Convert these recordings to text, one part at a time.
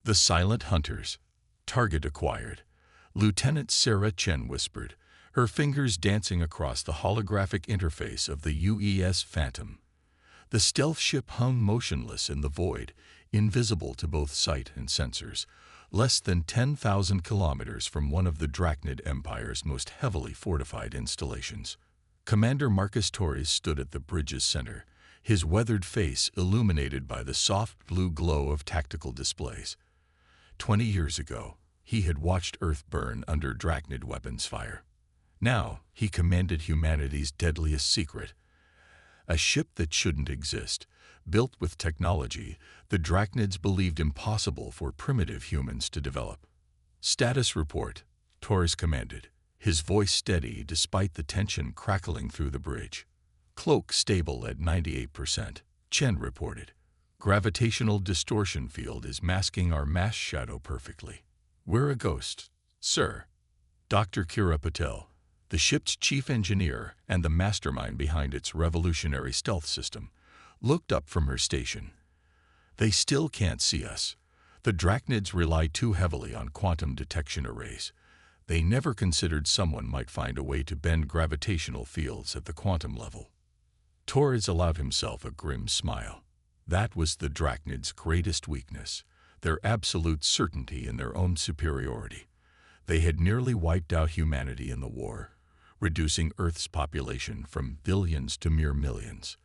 The Silent Hunters. Target acquired. Lieutenant Sarah Chen whispered, her fingers dancing across the holographic interface of the UES Phantom. The stealth ship hung motionless in the void, invisible to both sight and sensors, less than 10,000 kilometers from one of the Drachnid Empire's most heavily fortified installations. Commander Marcus Torres stood at the bridge's center, his weathered face illuminated by the soft blue glow of tactical displays. 20 years ago, he had watched Earth burn under Drachnid weapons fire. Now, he commanded humanity's deadliest secret. A ship that shouldn't exist, built with technology the Drachnids believed impossible for primitive humans to develop. Status report, Torres commanded, his voice steady despite the tension crackling through the bridge. Cloak stable at 98%, Chen reported. Gravitational distortion field is masking our mass shadow perfectly. We're a ghost, sir. Dr. Kira Patel, the ship's chief engineer and the mastermind behind its revolutionary stealth system, looked up from her station. They still can't see us. The Drachnids rely too heavily on quantum detection arrays. They never considered someone might find a way to bend gravitational fields at the quantum level. Torres allowed himself a grim smile. That was the Drachnids' greatest weakness, their absolute certainty in their own superiority. They had nearly wiped out humanity in the war, reducing Earth's population from billions to mere millions.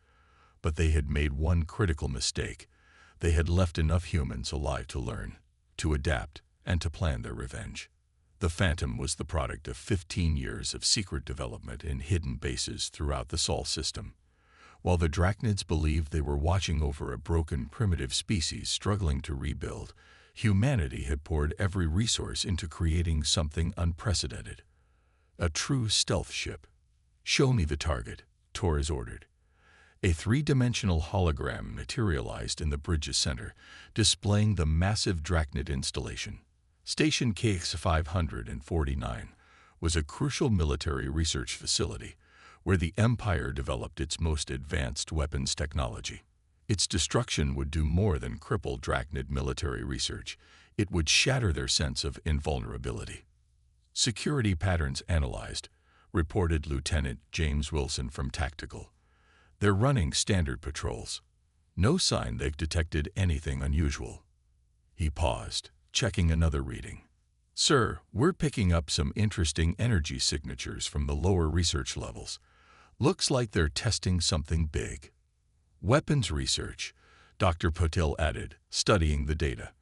But they had made one critical mistake. They had left enough humans alive to learn, to adapt, and to plan their revenge. The Phantom was the product of 15 years of secret development in hidden bases throughout the Sol system. While the Drachnids believed they were watching over a broken primitive species struggling to rebuild, humanity had poured every resource into creating something unprecedented. A true stealth ship. "Show me the target," Torres ordered. A three-dimensional hologram materialized in the bridge's center, displaying the massive Drachnid installation. Station KX-549 was a crucial military research facility, where the Empire developed its most advanced weapons technology. Its destruction would do more than cripple Drachnid military research. It would shatter their sense of invulnerability. Security patterns analyzed, reported Lieutenant James Wilson from Tactical. They're running standard patrols. No sign they've detected anything unusual. He paused, checking another reading. "Sir, we're picking up some interesting energy signatures from the lower research levels. Looks like they're testing something big." "Weapons research," Dr. Patel added, studying the data.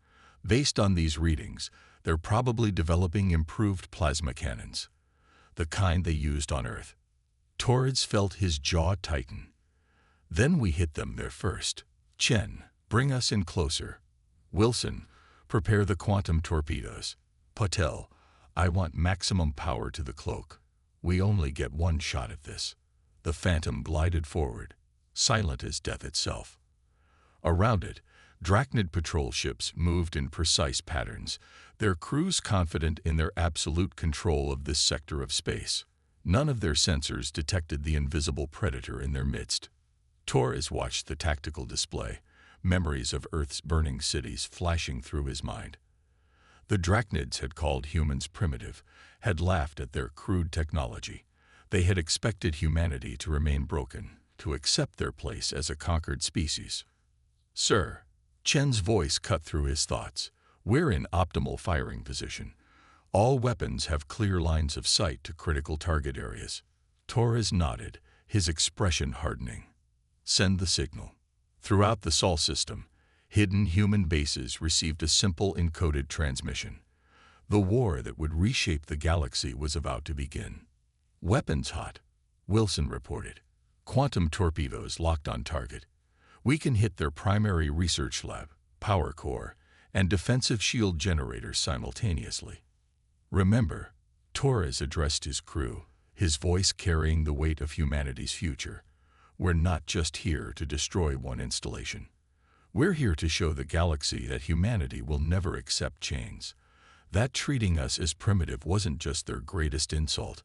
"Based on these readings, they're probably developing improved plasma cannons, the kind they used on Earth." Torres felt his jaw tighten. "Then we hit them there first. Chen, bring us in closer. Wilson, prepare the quantum torpedoes. Patel, I want maximum power to the cloak. We only get one shot at this." The Phantom glided forward, silent as death itself. Around it, Drachnid patrol ships moved in precise patterns, their crews confident in their absolute control of this sector of space. None of their sensors detected the invisible predator in their midst. Torres watched the tactical display, memories of Earth's burning cities flashing through his mind. The Drachnids had called humans primitive, had laughed at their crude technology. They had expected humanity to remain broken, to accept their place as a conquered species. "Sir," Chen's voice cut through his thoughts, "we're in optimal firing position. All weapons have clear lines of sight to critical target areas." Torres nodded, his expression hardening. "Send the signal." Throughout the Sol system, hidden human bases received a simple encoded transmission. The war that would reshape the galaxy was about to begin. "Weapons hot," Wilson reported. "Quantum torpedoes locked on target. We can hit their primary research lab, power core, and defensive shield generators simultaneously." "Remember," Torres addressed his crew, his voice carrying the weight of humanity's future, "we're not just here to destroy one installation. We're here to show the galaxy that humanity will never accept chains. That treating us as primitive wasn't just their greatest insult.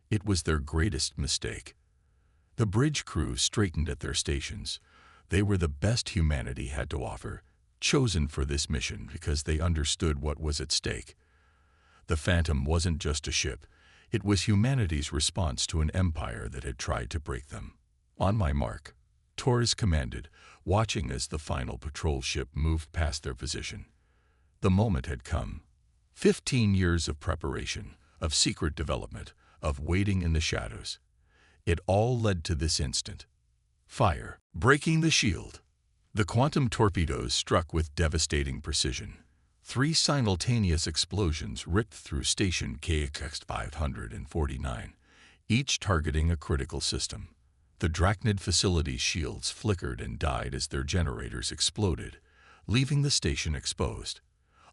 It was their greatest mistake." The bridge crew straightened at their stations. They were the best humanity had to offer, chosen for this mission because they understood what was at stake. The Phantom wasn't just a ship. It was humanity's response to an empire that had tried to break them. On my mark, Torres commanded, watching as the final patrol ship moved past their position. The moment had come. 15 years of preparation, of secret development, of waiting in the shadows. It all led to this instant. Fire, breaking the shield. The quantum torpedoes struck with devastating precision. 3 simultaneous explosions ripped through Station KX-549, each targeting a critical system. The Drachnid facility's shields flickered and died as their generators exploded, leaving the station exposed.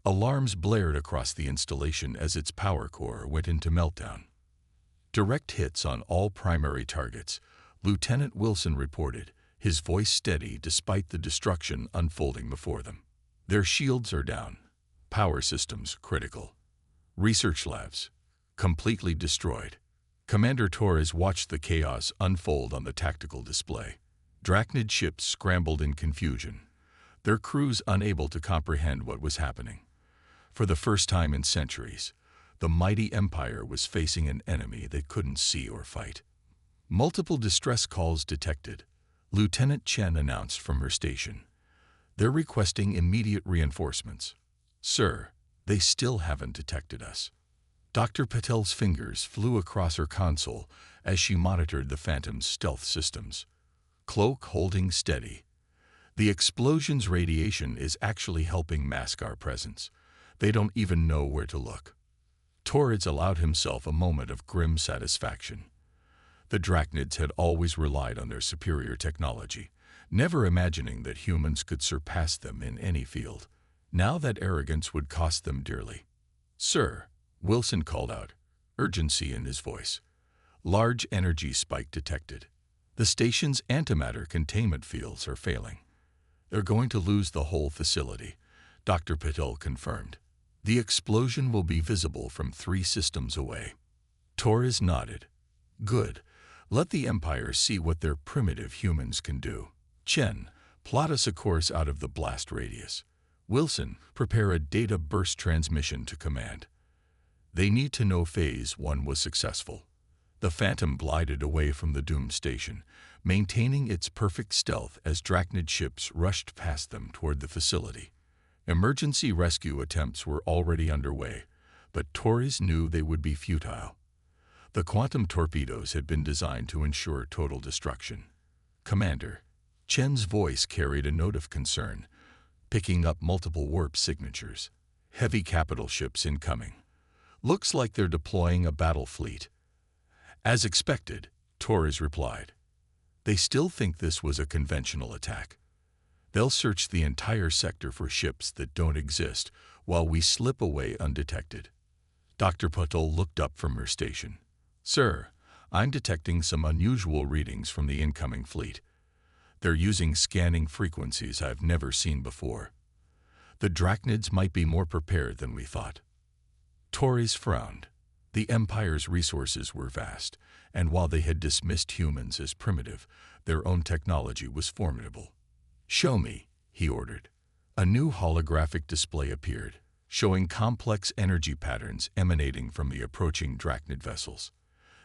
Alarms blared across the installation as its power core went into meltdown. Direct hits on all primary targets, Lieutenant Wilson reported, his voice steady despite the destruction unfolding before them. Their shields are down. Power systems critical. Research labs completely destroyed. Commander Torres watched the chaos unfold on the tactical display. Drachnid ships scrambled in confusion, their crews unable to comprehend what was happening. For the first time in centuries, the mighty empire was facing an enemy they couldn't see or fight. Multiple distress calls detected. Lieutenant Chen announced from her station. They're requesting immediate reinforcements. Sir, they still haven't detected us. Dr. Patel's fingers flew across her console as she monitored the Phantom's stealth systems. Cloak holding steady. The explosion's radiation is actually helping mask our presence. They don't even know where to look. Torres allowed himself a moment of grim satisfaction. The Drachnids had always relied on their superior technology, never imagining that humans could surpass them in any field. Now that arrogance would cost them dearly. Sir, Wilson called out, urgency in his voice. Large energy spike detected. The station's antimatter containment fields are failing. They're going to lose the whole facility, Dr. Patel confirmed. The explosion will be visible from 3 systems away. Torres nodded. Good. Let the Empire see what their primitive humans can do. Chen, plot us a course out of the blast radius. Wilson, prepare a data burst transmission to command. They need to know Phase 1 was successful. The Phantom glided away from the doomed station, maintaining its perfect stealth as Drachnid ships rushed past them toward the facility. Emergency rescue attempts were already underway, but Torres knew they would be futile. The quantum torpedoes had been designed to ensure total destruction. Commander, Chen's voice carried a note of concern, picking up multiple warp signatures. Heavy capital ships incoming. Looks like they're deploying a battle fleet. As expected, Torres replied. They still think this was a conventional attack. They'll search the entire sector for ships that don't exist while we slip away undetected. Dr. Patel looked up from her station. Sir, I'm detecting some unusual readings from the incoming fleet. They're using scanning frequencies I've never seen before. The Drachnids might be more prepared than we thought. Torres frowned. The Empire's resources were vast, and while they had dismissed humans as primitive, their own technology was formidable. Show me, he ordered. A new holographic display appeared, showing complex energy patterns emanating from the approaching Drachnid vessels.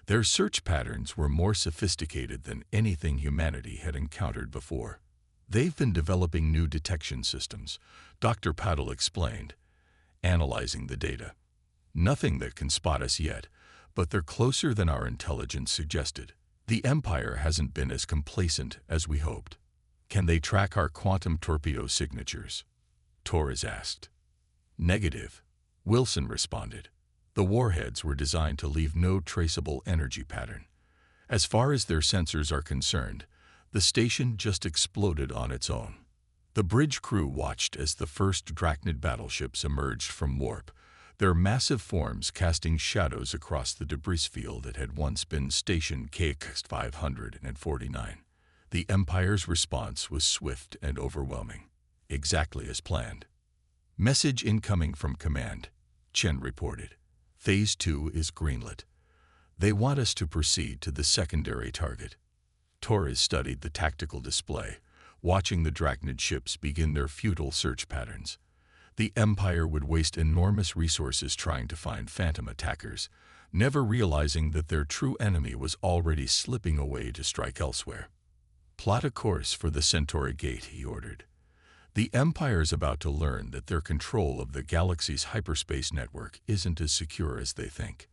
Their search patterns were more sophisticated than anything humanity had encountered before. They've been developing new detection systems, Dr. Patel explained, analyzing the data. Nothing that can spot us yet, but they're closer than our intelligence suggested. The Empire hasn't been as complacent as we hoped. Can they track our quantum torpedo signatures? Torres asked. Negative, Wilson responded. The warheads were designed to leave no traceable energy pattern. As far as their sensors are concerned, the station just exploded on its own. The bridge crew watched as the first Drachnid battleships emerged from warp, their massive forms casting shadows across the debris field that had once been Station KX-549. The Empire's response was swift and overwhelming, exactly as planned. Message incoming from Command, Chen reported. Phase 2 is greenlit. They want us to proceed to the secondary target. Torres studied the tactical display, watching the Drachnid ships begin their futile search patterns. The Empire would waste enormous resources trying to find phantom attackers, never realizing that their true enemy was already slipping away to strike elsewhere. "Plot a course for the Centauri Gate," he ordered. "The Empire's about to learn that their control of the galaxy's hyperspace network isn't as secure as they think."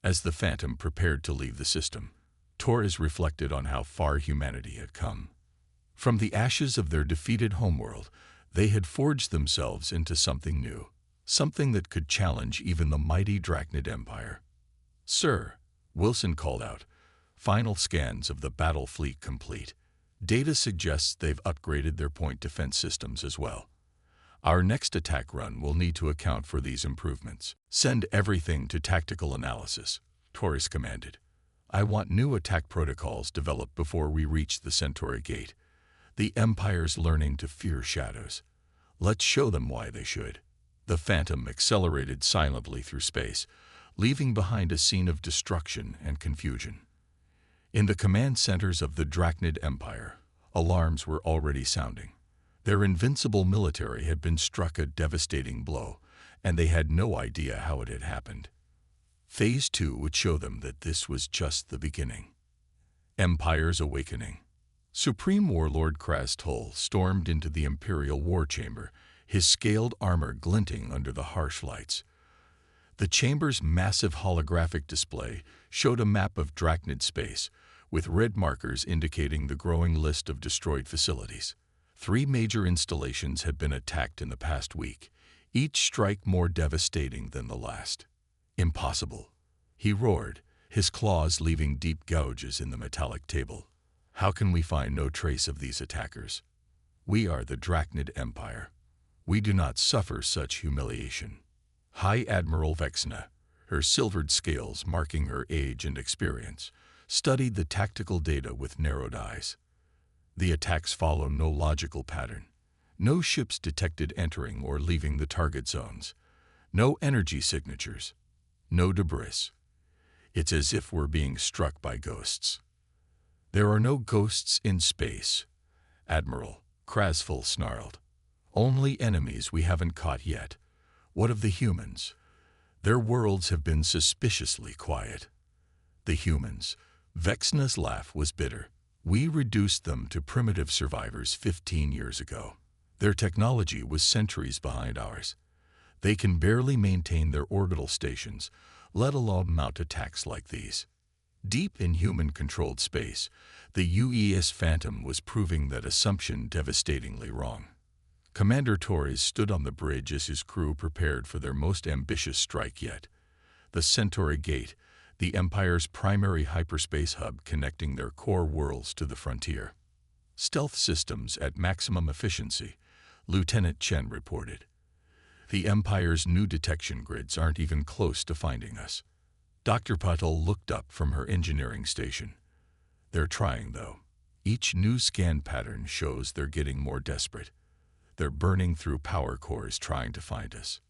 As the Phantom prepared to leave the system, Torres reflected on how far humanity had come. From the ashes of their defeated homeworld, they had forged themselves into something new, something that could challenge even the mighty Drachnid Empire. "Sir," Wilson called out, "final scans of the battle fleet complete. Data suggests they've upgraded their point defense systems as well. Our next attack run will need to account for these improvements." "Send everything to tactical analysis," Torres commanded. "I want new attack protocols developed before we reach the Centauri Gate. The Empire's learning to fear shadows. Let's show them why they should." The Phantom accelerated silently through space, leaving behind a scene of destruction and confusion. In the command centers of the Drachnid Empire, alarms were already sounding. Their invincible military had been struck a devastating blow, and they had no idea how it had happened. Phase 2 would show them that this was just the beginning. Empire's awakening. Supreme Warlord Krastul stormed into the Imperial War Chamber, his scaled armor glinting under the harsh lights. The chamber's massive holographic display showed a map of Drachnid space, with red markers indicating the growing list of destroyed facilities. 3 major installations had been attacked in the past week, each strike more devastating than the last. "Impossible," he roared, his claws leaving deep gouges in the metallic table. "How can we find no trace of these attackers? We are the Drachnid Empire. We do not suffer such humiliation." High Admiral Vexna, her silvered scales marking her age and experience, studied the tactical data with narrowed eyes. The attacks follow no logical pattern. No ships detected entering or leaving the target zones. No energy signatures. No debris. It's as if we're being struck by ghosts. "There are no ghosts in space," Admiral Krasful snarled. "Only enemies we haven't caught yet. What of the humans? Their worlds have been suspiciously quiet." "The humans." Vexna's laugh was bitter. "We reduced them to primitive survivors 15 years ago. Their technology was centuries behind ours. They can barely maintain their orbital stations, let alone mount attacks like these." Deep in human-controlled space, the UES Phantom was proving that assumption devastatingly wrong. Commander Torres stood on the bridge as his crew prepared for their most ambitious strike yet. The Centauri Gate, the Empire's primary hyperspace hub connecting their core worlds to the frontier. "Stealth systems at maximum efficiency," Lieutenant Chen reported. "The Empire's new detection grids aren't even close to finding us." Dr. Patel looked up from her engineering station. "They're trying, though. Each new scan pattern shows they're getting more desperate. They're burning through power cores trying to find us."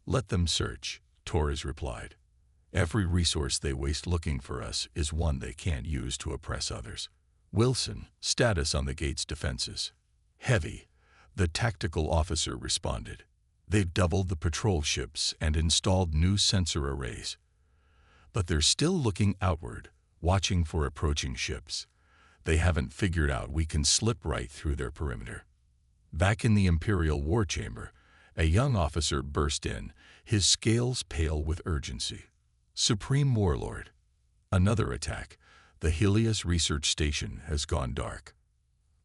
"Let them search," Torres replied. "Every resource they waste looking for us is one they can't use to oppress others." "Wilson, status on the gate's defenses." "Heavy," the tactical officer responded. "They've doubled the patrol ships and installed new sensor arrays. But they're still looking outward, watching for approaching ships. They haven't figured out we can slip right through their perimeter." Back in the Imperial War Chamber, a young officer burst in, his scales pale with urgency. "Supreme Warlord. Another attack. The Helios Research Station has gone dark."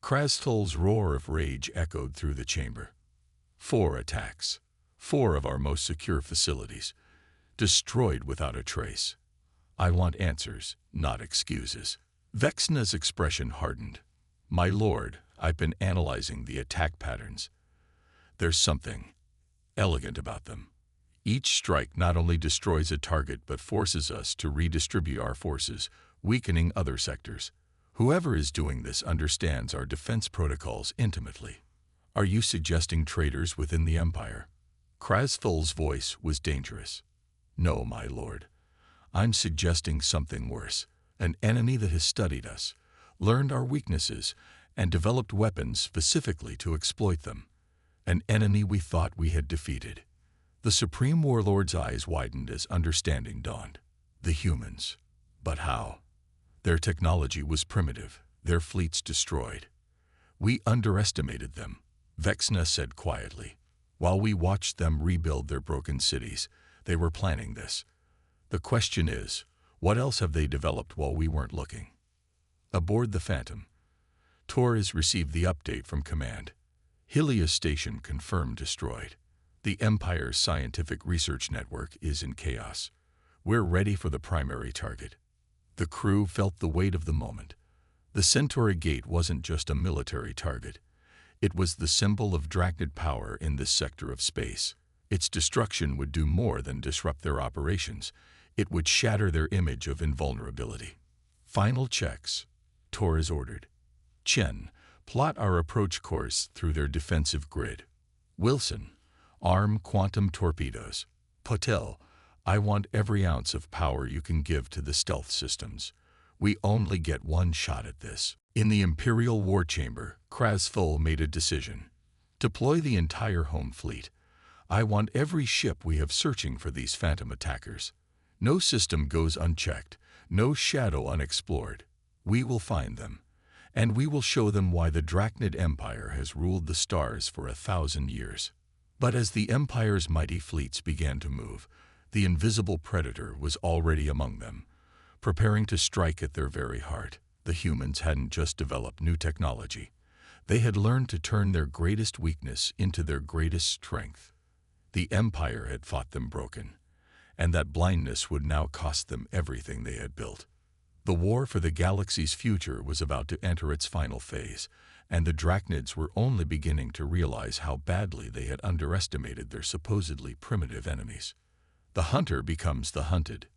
Krastul's roar of rage echoed through the chamber. 4 attacks. 4 of our most secure facilities. Destroyed without a trace. I want answers, not excuses." Vexna's expression hardened. "My lord, I've been analyzing the attack patterns. There's something elegant about them. Each strike not only destroys a target but forces us to redistribute our forces, weakening other sectors. Whoever is doing this understands our defense protocols intimately. Are you suggesting traitors within the Empire?" Krasful's voice was dangerous. "No, my lord. I'm suggesting something worse. An enemy that has studied us, learned our weaknesses, and developed weapons specifically to exploit them. An enemy we thought we had defeated. The Supreme Warlord's eyes widened as understanding dawned. The humans. But how? Their technology was primitive, their fleets destroyed. We underestimated them, Vexna said quietly. While we watched them rebuild their broken cities, they were planning this. The question is, what else have they developed while we weren't looking? Aboard the Phantom, Torres received the update from command. Helios Station confirmed destroyed. The Empire's scientific research network is in chaos. We're ready for the primary target. The crew felt the weight of the moment. The Centauri Gate wasn't just a military target. It was the symbol of Drachnid power in this sector of space. Its destruction would do more than disrupt their operations. It would shatter their image of invulnerability. Final checks, Torres ordered. Chen, plot our approach course through their defensive grid. Wilson, arm quantum torpedoes. Patel, I want every ounce of power you can give to the stealth systems. We only get one shot at this. In the Imperial War Chamber, Krasful made a decision. Deploy the entire home fleet. I want every ship we have searching for these phantom attackers. No system goes unchecked, no shadow unexplored. We will find them, and we will show them why the Drachnid Empire has ruled the stars for 1,000 years. But as the Empire's mighty fleets began to move, the invisible predator was already among them, preparing to strike at their very heart. The humans hadn't just developed new technology. They had learned to turn their greatest weakness into their greatest strength. The Empire had fought them broken, and that blindness would now cost them everything they had built. The war for the galaxy's future was about to enter its final phase, and the Drachnids were only beginning to realize how badly they had underestimated their supposedly primitive enemies. The hunter becomes the hunted.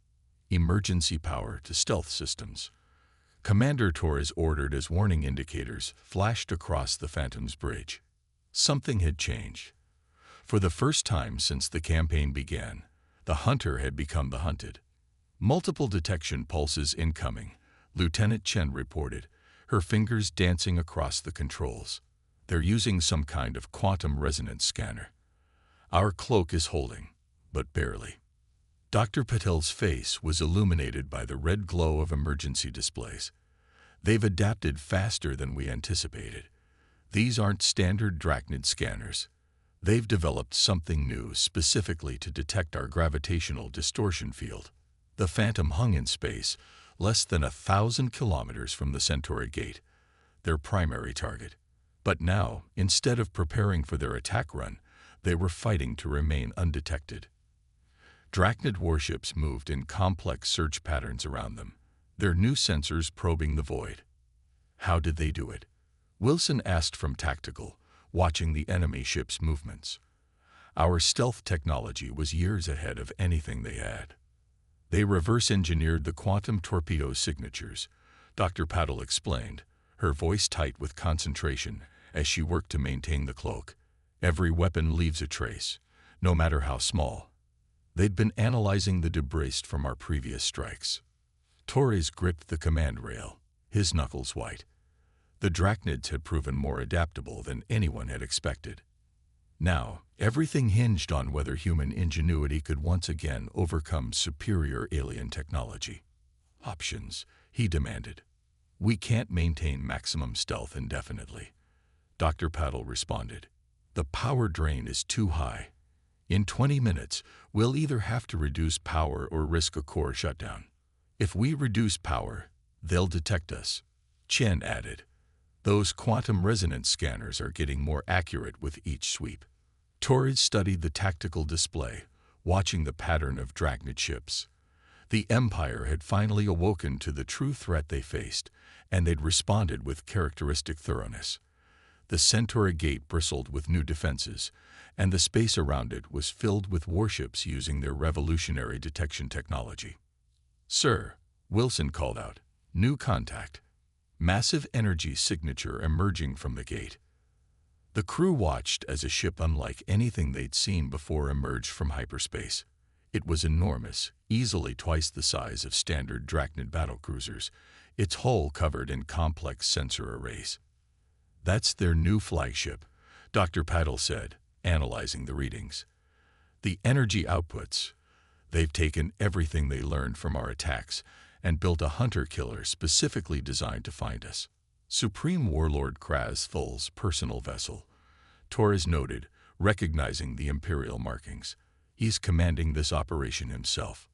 Emergency power to stealth systems. Commander Torres ordered as warning indicators flashed across the Phantom's bridge. Something had changed. For the first time since the campaign began, the hunter had become the hunted. Multiple detection pulses incoming, Lieutenant Chen reported, her fingers dancing across the controls. They're using some kind of quantum resonance scanner. Our cloak is holding, but barely. Dr. Patel's face was illuminated by the red glow of emergency displays. They've adapted faster than we anticipated. These aren't standard Drachnid scanners. They've developed something new specifically to detect our gravitational distortion field. The Phantom hung in space, less than 1,000 kilometers from the Centauri Gate, their primary target. But now, instead of preparing for their attack run, they were fighting to remain undetected. Drachnid warships moved in complex search patterns around them, their new sensors probing the void. How did they do it? Wilson asked from Tactical, watching the enemy ship's movements. Our stealth technology was years ahead of anything they had. They reverse-engineered the quantum torpedo signatures, Dr. Patel explained, her voice tight with concentration as she worked to maintain the cloak. Every weapon leaves a trace, no matter how small. They'd been analyzing the debris from our previous strikes. Torres gripped the command rail, his knuckles white. The Drachnids had proven more adaptable than anyone had expected. Now, everything hinged on whether human ingenuity could once again overcome superior alien technology. Options, he demanded. We can't maintain maximum stealth indefinitely. Dr. Patel responded. The power drain is too high. In 20 minutes, we'll either have to reduce power or risk a core shutdown. If we reduce power, they'll detect us, Chen added. Those quantum resonance scanners are getting more accurate with each sweep. Torres studied the tactical display, watching the pattern of Drachnid ships. The Empire had finally awoken to the true threat they faced, and they'd responded with characteristic thoroughness. The Centauri Gate bristled with new defenses, and the space around it was filled with warships using their revolutionary detection technology. Sir, Wilson called out, new contact. Massive energy signature emerging from the gate. The crew watched as a ship unlike anything they'd seen before emerged from hyperspace. It was enormous, easily twice the size of standard Drachnid battlecruisers, its hull covered in complex sensor arrays. That's their new flagship, Dr. Paddle said, analyzing the readings. The energy outputs. They've taken everything they learned from our attacks and built a hunter-killer specifically designed to find us. Supreme Warlord Kraz Thul's personal vessel, Torres noted, recognizing the Imperial markings. He's commanding this operation himself.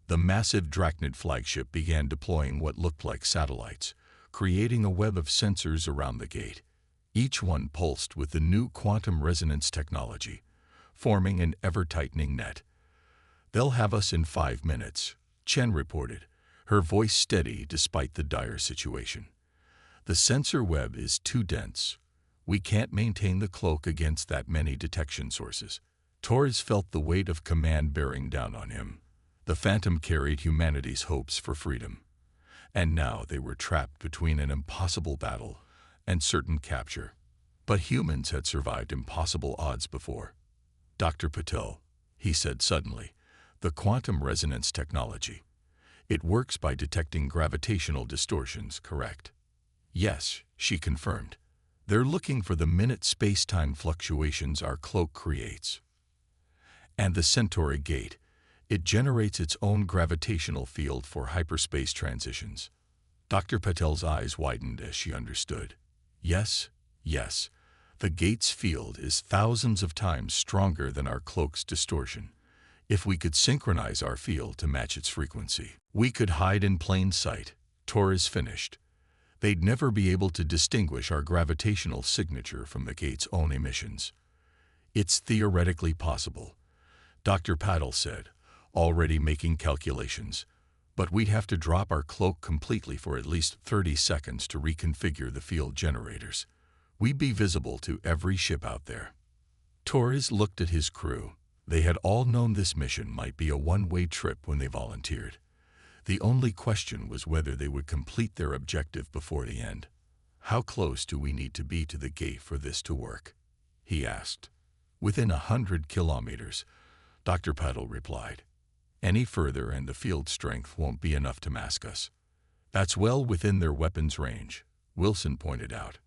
The massive Drachnid flagship began deploying what looked like satellites, creating a web of sensors around the gate, each one pulsed with the new quantum resonance technology, forming an ever-tightening net. They'll have us in 5 minutes, Chen reported, her voice steady despite the dire situation. The sensor web is too dense. We can't maintain the cloak against that many detection sources. Torres felt the weight of command bearing down on him. The Phantom carried humanity's hopes for freedom. And now they were trapped between an impossible battle and certain capture. But humans had survived impossible odds before. Dr. Patel, he said suddenly, the quantum resonance technology. It works by detecting gravitational distortions, correct? Yes, she confirmed. They're looking for the minute space-time fluctuations our cloak creates. And the Centauri gate. It generates its own gravitational field for hyperspace transitions. Dr. Patel's eyes widened as she understood. Yes, yes, the gate's field is thousands of times stronger than our cloak's distortion. If we could synchronize our field to match its frequency, we could hide in plain sight, Torres finished. They'd never be able to distinguish our gravitational signature from the gate's own emissions. It's theoretically possible, Dr. Paddle said, already making calculations, but we'd have to drop our cloak completely for at least 30 seconds to reconfigure the field generators. We'd be visible to every ship out there. Torres looked at his crew. They had all known this mission might be a one-way trip when they volunteered. The only question was whether they would complete their objective before the end. How close do we need to be to the gate for this to work? He asked. Within 100 kilometers, Dr. Paddle replied. Any further and the field strength won't be enough to mask us. That's well within their weapons range, Wilson pointed out.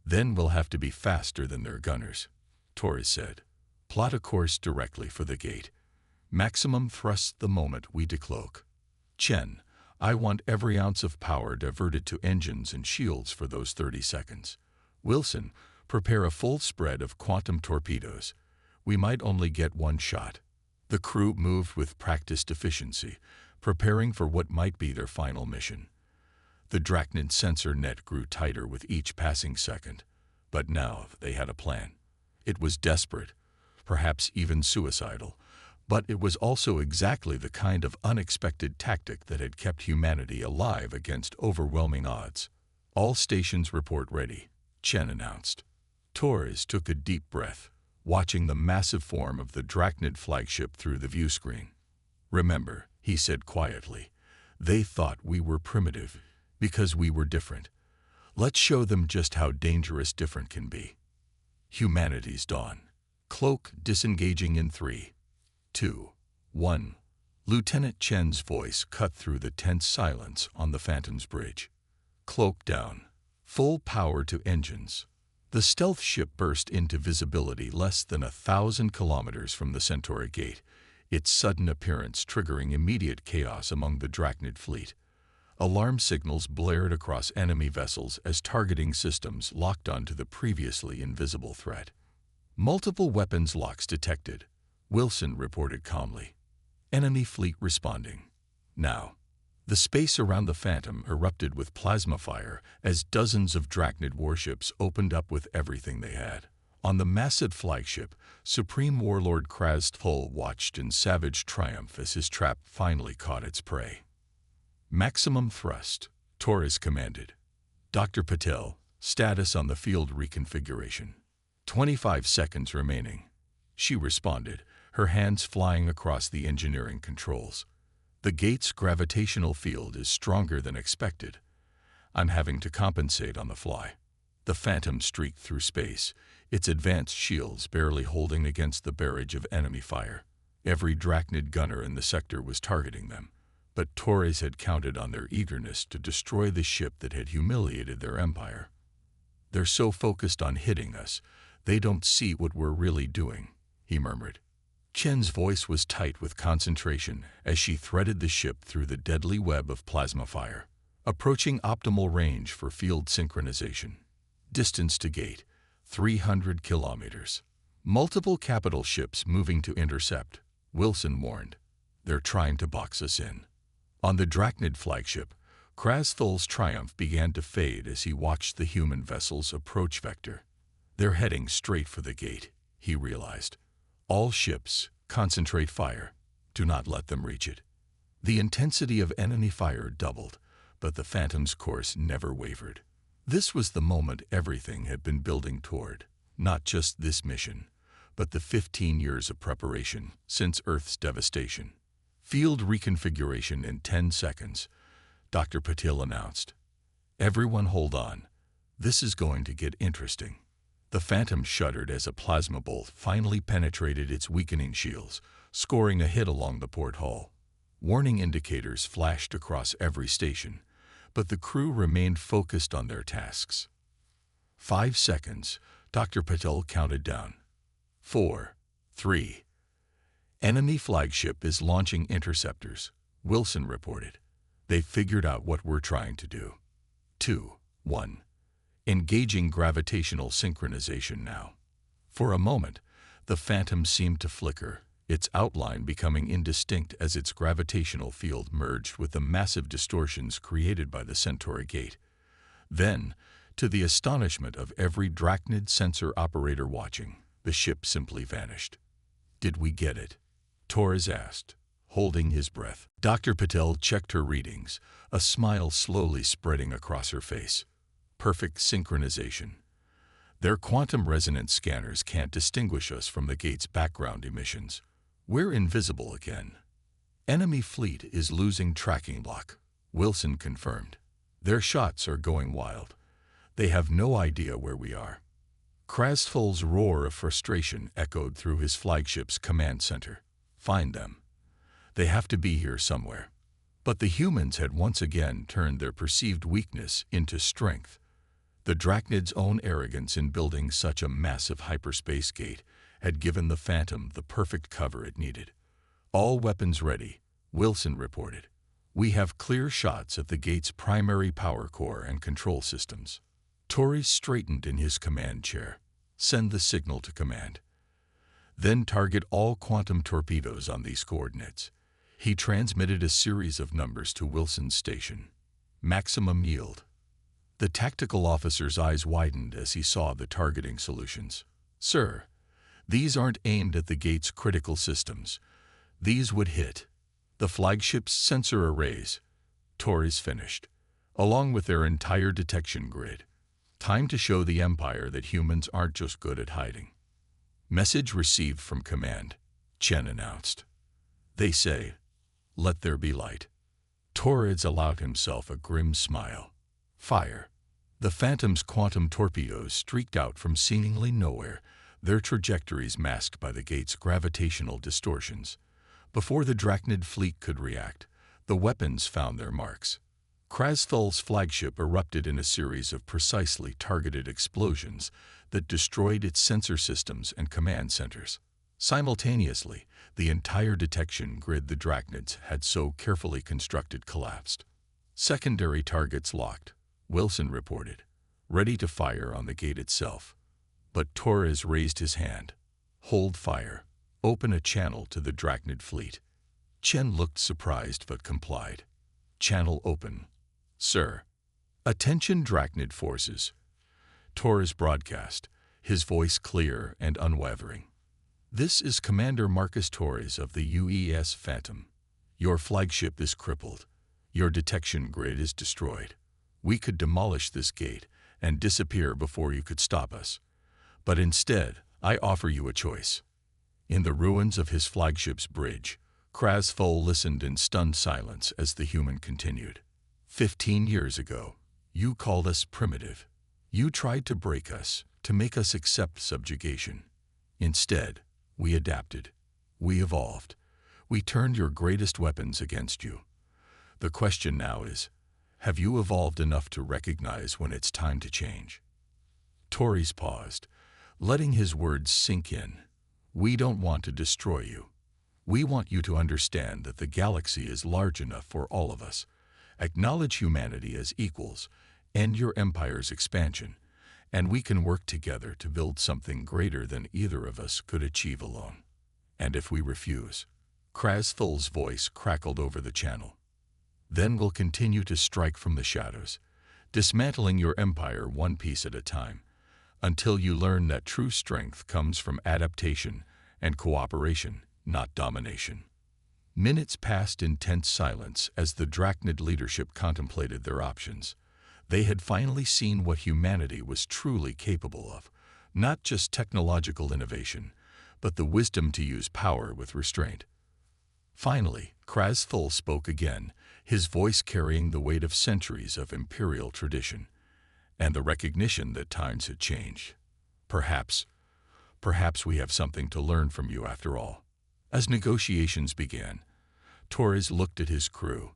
Then we'll have to be faster than their gunners, Torres said. Plot a course directly for the gate. Maximum thrust the moment we decloak. Chen, I want every ounce of power diverted to engines and shields for those 30 seconds. Wilson, prepare a full spread of quantum torpedoes. We might only get one shot. The crew moved with practiced efficiency, preparing for what might be their final mission. The Drachnid sensor net grew tighter with each passing second, but now they had a plan. It was desperate, perhaps even suicidal, but it was also exactly the kind of unexpected tactic that had kept humanity alive against overwhelming odds. All stations report ready, Chen announced. Torres took a deep breath, watching the massive form of the Drachnid flagship through the view screen. Remember, he said quietly, they thought we were primitive because we were different. Let's show them just how dangerous different can be. Humanity's dawn. Cloak disengaging in 3, 2, 1. Lieutenant Chen's voice cut through the tense silence on the Phantom's bridge. Cloak down. Full power to engines. The stealth ship burst into visibility less than 1,000 kilometers from the Centauri gate, its sudden appearance triggering immediate chaos among the Drachnid fleet. Alarm signals blared across enemy vessels as targeting systems locked onto the previously invisible threat. Multiple weapons locks detected, Wilson reported calmly. Enemy fleet responding. Now, the space around the Phantom erupted with plasma fire as dozens of Drachnid warships opened up with everything they had. On the massive flagship, Supreme Warlord Kraz Thul watched in savage triumph as his trap finally caught its prey. Maximum thrust, Torres commanded. Dr. Patel, status on the field reconfiguration. 25 seconds remaining. She responded, her hands flying across the engineering controls. The gate's gravitational field is stronger than expected. I'm having to compensate on the fly. The Phantom streaked through space, its advanced shields barely holding against the barrage of enemy fire. Every Drachnid gunner in the sector was targeting them, but Torres had counted on their eagerness to destroy the ship that had humiliated their empire. They're so focused on hitting us, they don't see what we're really doing, he murmured. Chen's voice was tight with concentration as she threaded the ship through the deadly web of plasma fire, approaching optimal range for field synchronization. Distance to gate, 300 kilometers. Multiple capital ships moving to intercept, Wilson warned. They're trying to box us in. On the Drachnid flagship, Krasthul's triumph began to fade as he watched the human vessel's approach vector. They're heading straight for the gate, he realized. All ships, concentrate fire. Do not let them reach it. The intensity of enemy fire doubled, but the Phantom's course never wavered. This was the moment everything had been building toward, not just this mission, but the 15 years of preparation since Earth's devastation. Field reconfiguration in 10 seconds, Dr. Patil announced. Everyone hold on. This is going to get interesting. The Phantom shuddered as a plasma bolt finally penetrated its weakening shields, scoring a hit along the port hull. Warning indicators flashed across every station, but the crew remained focused on their tasks. 5 seconds, Dr. Patil counted down. 4, 3. Enemy flagship is launching interceptors, Wilson reported. They've figured out what we're trying to do. 2, 1. Engaging gravitational synchronization now. For a moment, the Phantom seemed to flicker, its outline becoming indistinct as its gravitational field merged with the massive distortions created by the Centauri gate. Then, to the astonishment of every Drachnid sensor operator watching, the ship simply vanished. Did we get it? Torres asked, holding his breath. Dr. Patel checked her readings, a smile slowly spreading across her face. Perfect synchronization. Their quantum resonance scanners can't distinguish us from the gate's background emissions. We're invisible again. Enemy fleet is losing tracking lock, Wilson confirmed. Their shots are going wild. They have no idea where we are. Krasthul's roar of frustration echoed through his flagship's command center. Find them. They have to be here somewhere. But the humans had once again turned their perceived weakness into strength. The Drachnid's own arrogance in building such a massive hyperspace gate had given the Phantom the perfect cover it needed. All weapons ready, Wilson reported. We have clear shots of the gate's primary power core and control systems. Torres straightened in his command chair. Send the signal to command. Then target all quantum torpedoes on these coordinates. He transmitted a series of numbers to Wilson's station. Maximum yield. The tactical officer's eyes widened as he saw the targeting solutions. Sir, these aren't aimed at the gate's critical systems. These would hit the flagship's sensor arrays. Torres finished, along with their entire detection grid. Time to show the Empire that humans aren't just good at hiding. Message received from command, Chen announced. They say, let there be light. Torres allowed himself a grim smile. Fire. The Phantom's quantum torpedoes streaked out from seemingly nowhere, their trajectories masked by the gate's gravitational distortions. Before the Drachnid fleet could react, the weapons found their marks. Krasthul's flagship erupted in a series of precisely targeted explosions that destroyed its sensor systems and command centers. Simultaneously, the entire detection grid the Drachnids had so carefully constructed collapsed. Secondary targets locked, Wilson reported, ready to fire on the gate itself. But Torres raised his hand. Hold fire. Open a channel to the Drachnid fleet. Chen looked surprised but complied. Channel open. Sir. Attention Drachnid forces. Torres broadcast, his voice clear and unwavering. This is Commander Marcus Torres of the UES Phantom. Your flagship is crippled. Your detection grid is destroyed. We could demolish this gate and disappear before you could stop us. But instead, I offer you a choice. In the ruins of his flagship's bridge, Krasthul listened in stunned silence as the human continued. 15 years ago, you called us primitive. You tried to break us, to make us accept subjugation. Instead, we adapted. We evolved. We turned your greatest weapons against you. The question now is, have you evolved enough to recognize when it's time to change? Torres paused, letting his words sink in. We don't want to destroy you. We want you to understand that the galaxy is large enough for all of us. Acknowledge humanity as equals, end your empire's expansion, and we can work together to build something greater than either of us could achieve alone. And if we refuse, Krasthul's voice crackled over the channel, then we'll continue to strike from the shadows, dismantling your empire one piece at a time, until you learn that true strength comes from adaptation and cooperation, not domination. Minutes passed in tense silence as the Drachnid leadership contemplated their options. They had finally seen what humanity was truly capable of, not just technological innovation, but the wisdom to use power with restraint. Finally, Krasthul spoke again, his voice carrying the weight of centuries of imperial tradition, and the recognition that times had changed. Perhaps we have something to learn from you after all. As negotiations began, Torres looked at his crew,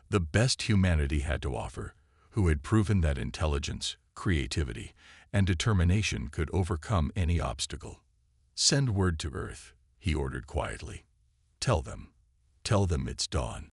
the best humanity had to offer, who had proven that intelligence, creativity, and determination could overcome any obstacle. Send word to Earth, he ordered quietly. Tell them it's dawn.